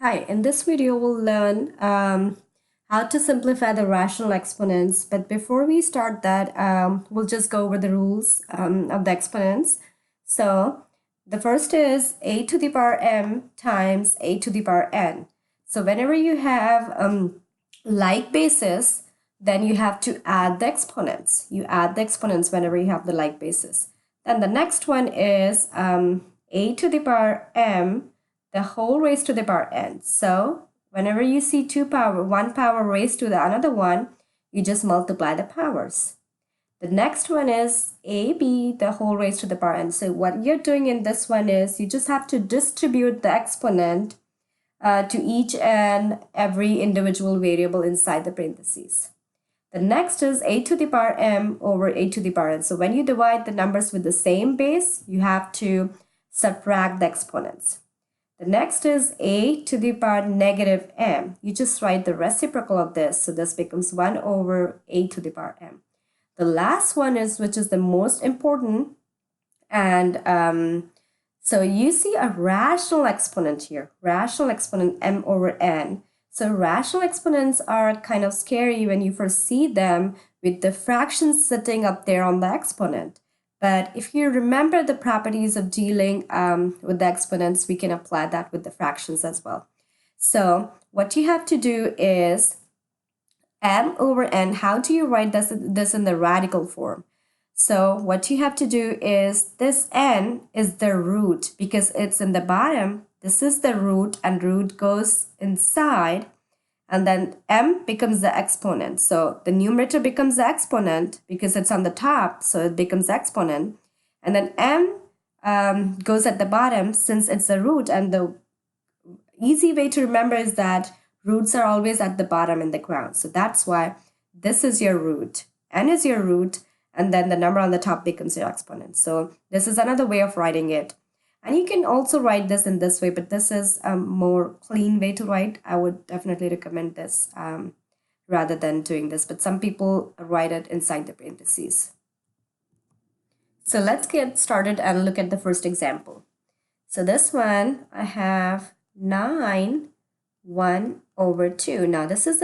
Hi, in this video we'll learn how to simplify the rational exponents. But before we start that, we'll just go over the rules of the exponents. So the first is a to the power m times a to the power n. So whenever you have like basis, then you have to add the exponents. You add the exponents whenever you have the like basis. Then the next one is a to the power m the whole raised to the power n. So whenever you see one power raised to the another one, you just multiply the powers. The next one is ab the whole raised to the power n. So what you're doing in this one is you just have to distribute the exponent to each and every individual variable inside the parentheses. The next is a to the power m over a to the power n. So when you divide the numbers with the same base, you have to subtract the exponents. The next is a to the power negative m. You just write the reciprocal of this. So this becomes 1 over a to the power m. The last one is, which is the most important, and so you see a rational exponent here, rational exponent m over n. So rational exponents are kind of scary when you first see them with the fractions sitting up there on the exponent. But if you remember the properties of dealing with the exponents, we can apply that with the fractions as well. So what you have to do is m over n. How do you write this in the radical form? So what you have to do is this n is the root because it's in the bottom. This is the root and root goes inside. And then m becomes the exponent. So the numerator becomes the exponent because it's on the top, so it becomes exponent. And then m goes at the bottom since it's the root. And the easy way to remember is that roots are always at the bottom in the ground. So that's why this is your root. N is your root, and then the number on the top becomes your exponent. So this is another way of writing it. And you can also write this in this way, but this is a more clean way to write. I would definitely recommend this rather than doing this, but some people write it inside the parentheses. So let's get started and look at the first example. So this one, I have 9, 1 over 2. Now this is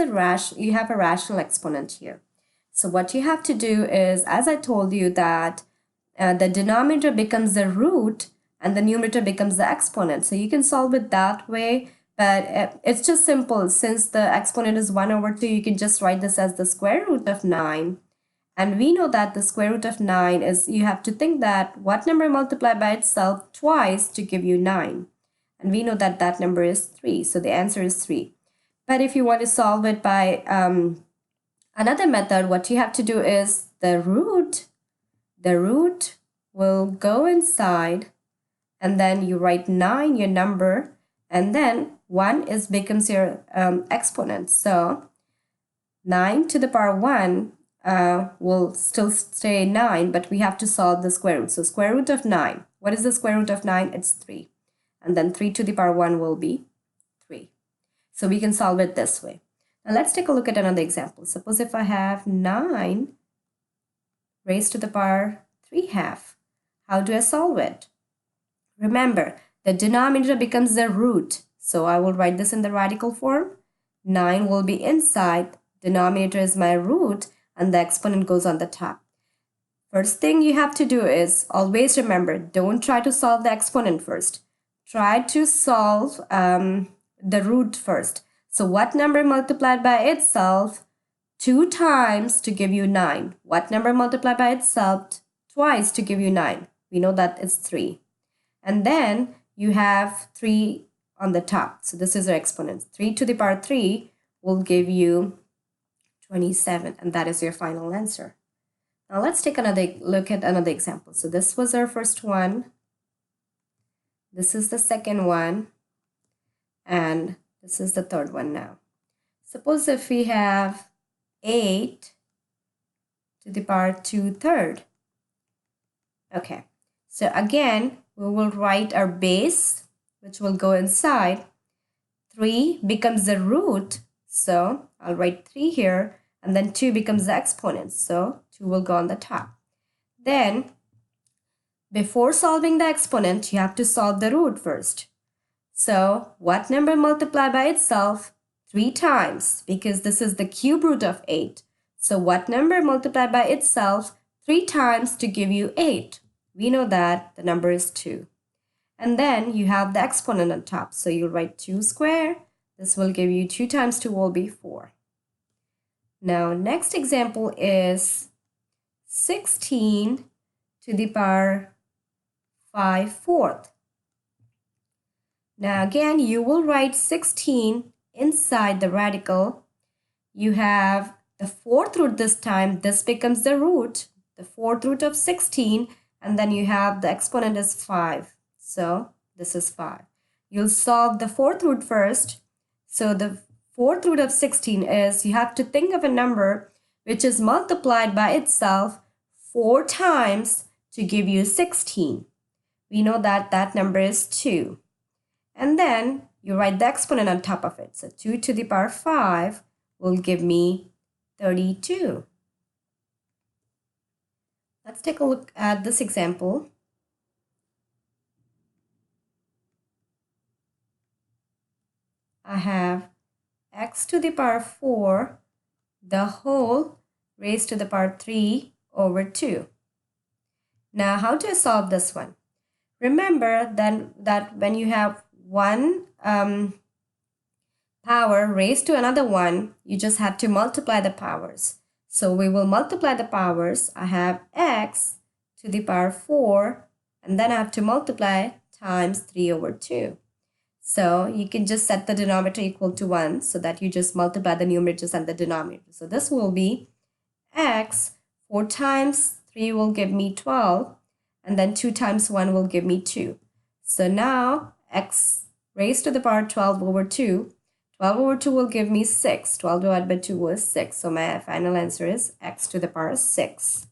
you have a rational exponent here. So what you have to do is, as I told you, that the denominator becomes the root and the numerator becomes the exponent. So you can solve it that way, but it's just simple. Since the exponent is 1 over 2, you can just write this as the square root of 9. And we know that the square root of 9 is, you have to think that what number multiplied by itself twice to give you 9. And we know that that number is 3. So the answer is 3. But if you want to solve it by another method, what you have to do is the root will go inside, and then you write 9, your number, and then 1 becomes your exponent. So 9 to the power 1 will still stay 9, but we have to solve the square root. So square root of 9. What is the square root of 9? It's 3. And then 3 to the power 1 will be 3. So we can solve it this way. Now let's take a look at another example. Suppose if I have 9 raised to the power 3/2. How do I solve it? Remember, the denominator becomes the root. So I will write this in the radical form. 9 will be inside. Denominator is my root, and the exponent goes on the top. First thing you have to do is always remember, don't try to solve the exponent first. Try to solve the root first. So what number multiplied by itself 2 times to give you 9? What number multiplied by itself twice to give you 9? We know that it's 3. And then you have 3 on the top. So this is our exponent. 3 to the power 3 will give you 27. And that is your final answer. Now let's take another look at another example. So this was our first one. This is the second one. And this is the third one now. Suppose if we have 8 to the power 2/3. Okay. So again, we will write our base, which will go inside. 3 becomes the root. So I'll write 3 here. And then 2 becomes the exponent. So 2 will go on the top. Then, before solving the exponent, you have to solve the root first. So what number multiplied by itself 3 times? Because this is the cube root of 8. So what number multiplied by itself 3 times to give you 8? We know that the number is 2. And then you have the exponent on top. So you'll write 2 square. This will give you 2 times 2 will be 4. Now next example is 16 to the power 5/4. Now again, you will write 16 inside the radical. You have the fourth root this time. This becomes the root, the fourth root of 16. And then you have the exponent is 5. So this is 5. You'll solve the fourth root first. So the fourth root of 16 is, you have to think of a number which is multiplied by itself 4 times to give you 16. We know that that number is 2. And then you write the exponent on top of it. So 2 to the power 5 will give me 32. Let's take a look at this example. I have x to the power 4, the whole raised to the power 3 over 2. Now, how do I solve this one? Remember then that when you have one power raised to another one, you just have to multiply the powers. So we will multiply the powers. I have x to the power 4, and then I have to multiply times 3 over 2. So you can just set the denominator equal to 1 so that you just multiply the numerators and the denominator. So this will be x, 4 times 3 will give me 12, and then 2 times 1 will give me 2. So now x raised to the power 12 over 2. 12 over 2 will give me 6. 12 divided by 2 was 6. So my final answer is x to the power 6.